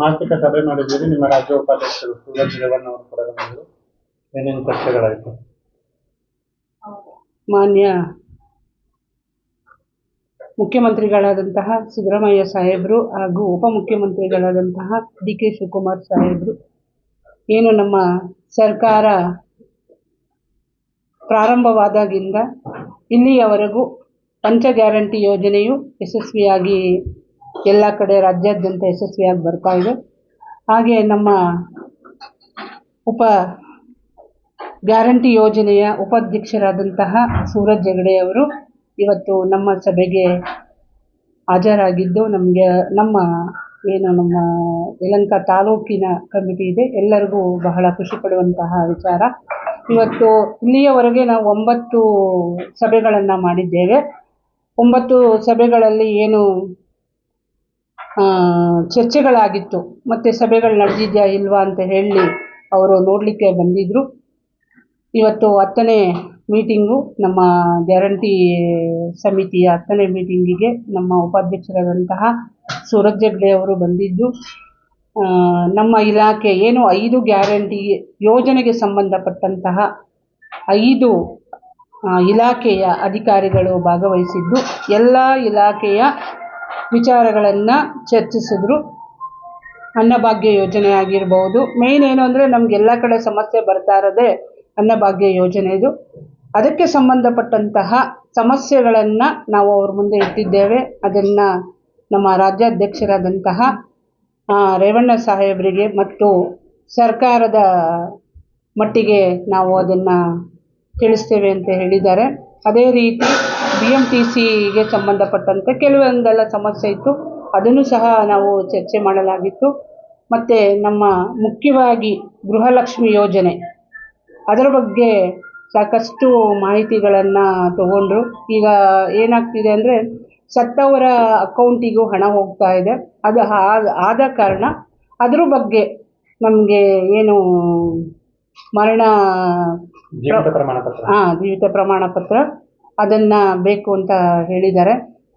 ಮಾಸಿಕ ಸಭೆ ಮಾಡಿದ್ದೀರಿ. ನಿಮ್ಮ ರಾಜ್ಯ ಉಪಾಧ್ಯಕ್ಷರು ಸೂರಜ್ ರೇವಣ್ಣ ಅವರು ಕೂಡ ಬಂದಿದ್ರು. ಏನೇನು ಚರ್ಚೆಗಳಾಯಿತು? ಮಾನ್ಯ ಮುಖ್ಯಮಂತ್ರಿಗಳಾದಂತಹ ಸಿದ್ದರಾಮಯ್ಯ ಸಾಹೇಬರು ಹಾಗೂ ಉಪಮುಖ್ಯಮಂತ್ರಿಗಳಾದಂತಹ ಡಿ ಕೆ ಶಿವಕುಮಾರ್ ಸಾಹೇಬರು ಏನು ನಮ್ಮ ಸರ್ಕಾರ ಪ್ರಾರಂಭವಾದಾಗಿಂದ ಇಲ್ಲಿಯವರೆಗೂ ಪಂಚ ಗ್ಯಾರಂಟಿ ಯೋಜನೆಯು ಯಶಸ್ವಿಯಾಗಿ ಎಲ್ಲ ಕಡೆ ರಾಜ್ಯಾದ್ಯಂತ ಯಶಸ್ವಿಯಾಗಿ ಬರ್ತಾ ಇದೆ. ಹಾಗೆ ನಮ್ಮ ಉಪ ಗ್ಯಾರಂಟಿ ಯೋಜನೆಯ ಉಪಾಧ್ಯಕ್ಷರಾದಂತಹ ಸೂರಜ್ ಹೆಗಡೆ ಅವರು ಇವತ್ತು ನಮ್ಮ ಸಭೆಗೆ ಹಾಜರಾಗಿದ್ದು ನಮ್ಮ ಯಲಹಂಕ ತಾಲೂಕಿನ ಕಮಿಟಿ ಇದೆ, ಎಲ್ಲರಿಗೂ ಬಹಳ ಖುಷಿ ಪಡುವಂತಹ ವಿಚಾರ. ಇವತ್ತು ಇಲ್ಲಿಯವರೆಗೆ ನಾವು 9 ಸಭೆಗಳನ್ನು ಮಾಡಿದ್ದೇವೆ. 9 ಸಭೆಗಳಲ್ಲಿ ಏನು ಚರ್ಚೆಗಳಾಗಿತ್ತು ಮತ್ತು ಸಭೆಗಳು ನಡೆದಿದೆಯಾ ಇಲ್ವಾ ಅಂತ ಹೇಳಿ ಅವರು ನೋಡಲಿಕ್ಕೆ ಬಂದಿದ್ದರು. ಇವತ್ತು 10ನೇ ಮೀಟಿಂಗು, ನಮ್ಮ ಗ್ಯಾರಂಟಿ ಸಮಿತಿಯ 10ನೇ ಮೀಟಿಂಗಿಗೆ ನಮ್ಮ ಉಪಾಧ್ಯಕ್ಷರಾದಂತಹ ಸೂರಜ್ ಹೆಗಡೆ ಅವರು ಬಂದಿದ್ದು, ನಮ್ಮ ಇಲಾಖೆ ಏನು 5 ಗ್ಯಾರಂಟಿ ಯೋಜನೆಗೆ ಸಂಬಂಧಪಟ್ಟಂತಹ 5 ಇಲಾಖೆಯ ಅಧಿಕಾರಿಗಳು ಭಾಗವಹಿಸಿದ್ದು ಎಲ್ಲ ಇಲಾಖೆಯ ವಿಚಾರಗಳನ್ನು ಚರ್ಚಿಸಿದ್ರು. ಅನ್ನಭಾಗ್ಯ ಯೋಜನೆ ಆಗಿರ್ಬೋದು, ಮೇಯ್ನ್ ಏನು ಅಂದರೆ ನಮಗೆಲ್ಲ ಕಡೆ ಸಮಸ್ಯೆ ಬರ್ತಾ ಇರೋದೇ ಅನ್ನಭಾಗ್ಯ ಯೋಜನೆ. ಇದು ಅದಕ್ಕೆ ಸಂಬಂಧಪಟ್ಟಂತಹ ಸಮಸ್ಯೆಗಳನ್ನು ನಾವು ಅವ್ರ ಮುಂದೆ ಇಟ್ಟಿದ್ದೇವೆ. ಅದನ್ನು ನಮ್ಮ ರಾಜ್ಯಾಧ್ಯಕ್ಷರಾದಂತಹ ರೇವಣ್ಣ ಸಾಹೇಬರಿಗೆ ಮತ್ತು ಸರ್ಕಾರದ ಮಟ್ಟಿಗೆ ನಾವು ಅದನ್ನು ತಿಳಿಸ್ತೇವೆ ಅಂತ ಹೇಳಿದ್ದಾರೆ. ಅದೇ ರೀತಿ BMTCಗೆ ಸಂಬಂಧಪಟ್ಟಂತೆ ಕೆಲವೊಂದೆಲ್ಲ ಸಮಸ್ಯೆ ಇತ್ತು, ಅದನ್ನು ಸಹ ನಾವು ಚರ್ಚೆ ಮಾಡಲಾಗಿತ್ತು. ಮತ್ತು ನಮ್ಮ ಮುಖ್ಯವಾಗಿ ಗೃಹಲಕ್ಷ್ಮಿ ಯೋಜನೆ, ಅದರ ಬಗ್ಗೆ ಸಾಕಷ್ಟು ಮಾಹಿತಿಗಳನ್ನು ತಗೊಂಡ್ರು. ಈಗ ಏನಾಗ್ತಿದೆ ಅಂದರೆ ಸತ್ತವರ ಅಕೌಂಟಿಗೂ ಹಣ ಹೋಗ್ತಾ ಇದೆ. ಅದು ಆದ ಕಾರಣ ಅದ್ರ ಬಗ್ಗೆ ನಮಗೆ ಏನು ಜೀವಿತ ಪ್ರಮಾಣ ಪತ್ರ ಅದನ್ನು ಬೇಕು ಅಂತ ಹೇಳಿದ್ದಾರೆ.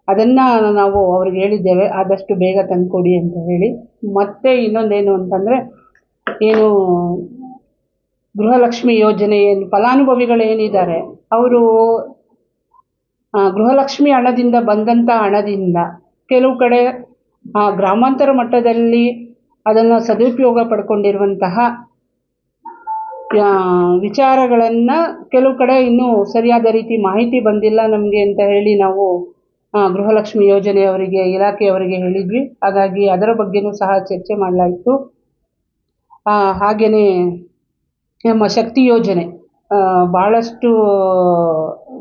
ಅದನ್ನು ನಾವು ಅವ್ರಿಗೆ ಹೇಳಿದ್ದೇವೆ, ಆದಷ್ಟು ಬೇಗ ತಂದುಕೊಡಿ ಅಂತ ಹೇಳಿ. ಮತ್ತು ಇನ್ನೊಂದೇನು ಅಂತಂದರೆ ಏನು ಗೃಹಲಕ್ಷ್ಮಿ ಯೋಜನೆ ಫಲಾನುಭವಿಗಳೇನಿದ್ದಾರೆ ಅವರು ಗೃಹಲಕ್ಷ್ಮಿ ಹಣದಿಂದ ಬಂದಂಥ ಹಣದಿಂದ ಕೆಲವು ಕಡೆ ಗ್ರಾಮಾಂತರ ಮಟ್ಟದಲ್ಲಿ ಅದನ್ನು ಸದುಪಯೋಗ ಪಡ್ಕೊಂಡಿರುವಂತಹ ವಿಚಾರಗಳನ್ನು ಕೆಲವು ಕಡೆ ಇನ್ನೂ ಸರಿಯಾದ ರೀತಿ ಮಾಹಿತಿ ಬಂದಿಲ್ಲ ನಮಗೆ ಅಂತ ಹೇಳಿ ನಾವು ಗೃಹಲಕ್ಷ್ಮಿ ಯೋಜನೆಯವರಿಗೆ, ಇಲಾಖೆಯವರಿಗೆ ಹೇಳಿದ್ವಿ. ಹಾಗಾಗಿ ಅದರ ಬಗ್ಗೆಯೂ ಸಹ ಚರ್ಚೆ ಮಾಡಲಾಯಿತು. ಹಾಗೆಯೇ ನಮ್ಮ ಶಕ್ತಿ ಯೋಜನೆ ಭಾಳಷ್ಟು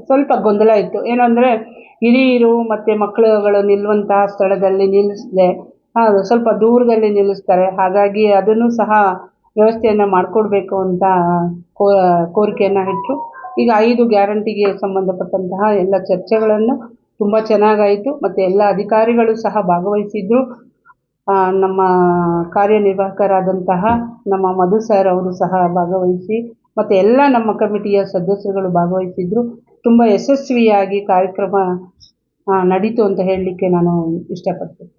ಸ್ವಲ್ಪ ಗೊಂದಲ ಇತ್ತು. ಏನಂದರೆ ಹಿರಿಯರು ಮತ್ತು ಮಕ್ಕಳುಗಳು ನಿಲ್ಲುವಂತಹ ಸ್ಥಳದಲ್ಲಿ ನಿಲ್ಲಿಸದೆ ಸ್ವಲ್ಪ ದೂರದಲ್ಲಿ ನಿಲ್ಲಿಸ್ತಾರೆ. ಹಾಗಾಗಿ ಅದನ್ನು ಸಹ ವ್ಯವಸ್ಥೆಯನ್ನು ಮಾಡಿಕೊಡ್ಬೇಕು ಅಂತ ಕೋರಿಕೆಯನ್ನು ಇಟ್ಟರು. ಈಗ 5 ಗ್ಯಾರಂಟಿಗೆ ಸಂಬಂಧಪಟ್ಟಂತಹ ಎಲ್ಲ ಚರ್ಚೆಗಳನ್ನು ತುಂಬ ಚೆನ್ನಾಗಾಯಿತು. ಮತ್ತು ಎಲ್ಲ ಅಧಿಕಾರಿಗಳು ಸಹ ಭಾಗವಹಿಸಿದ್ರು. ನಮ್ಮ ಕಾರ್ಯನಿರ್ವಾಹಕರಾದಂತಹ ನಮ್ಮ ಮಧು ಸರ್ ಅವರು ಸಹ ಭಾಗವಹಿಸಿ, ಮತ್ತು ಎಲ್ಲ ನಮ್ಮ ಕಮಿಟಿಯ ಸದಸ್ಯರುಗಳು ಭಾಗವಹಿಸಿದ್ರು. ತುಂಬ ಯಶಸ್ವಿಯಾಗಿ ಕಾರ್ಯಕ್ರಮ ನಡೀತು ಅಂತ ಹೇಳಲಿಕ್ಕೆ ನಾನು ಇಷ್ಟಪಡ್ತೀನಿ.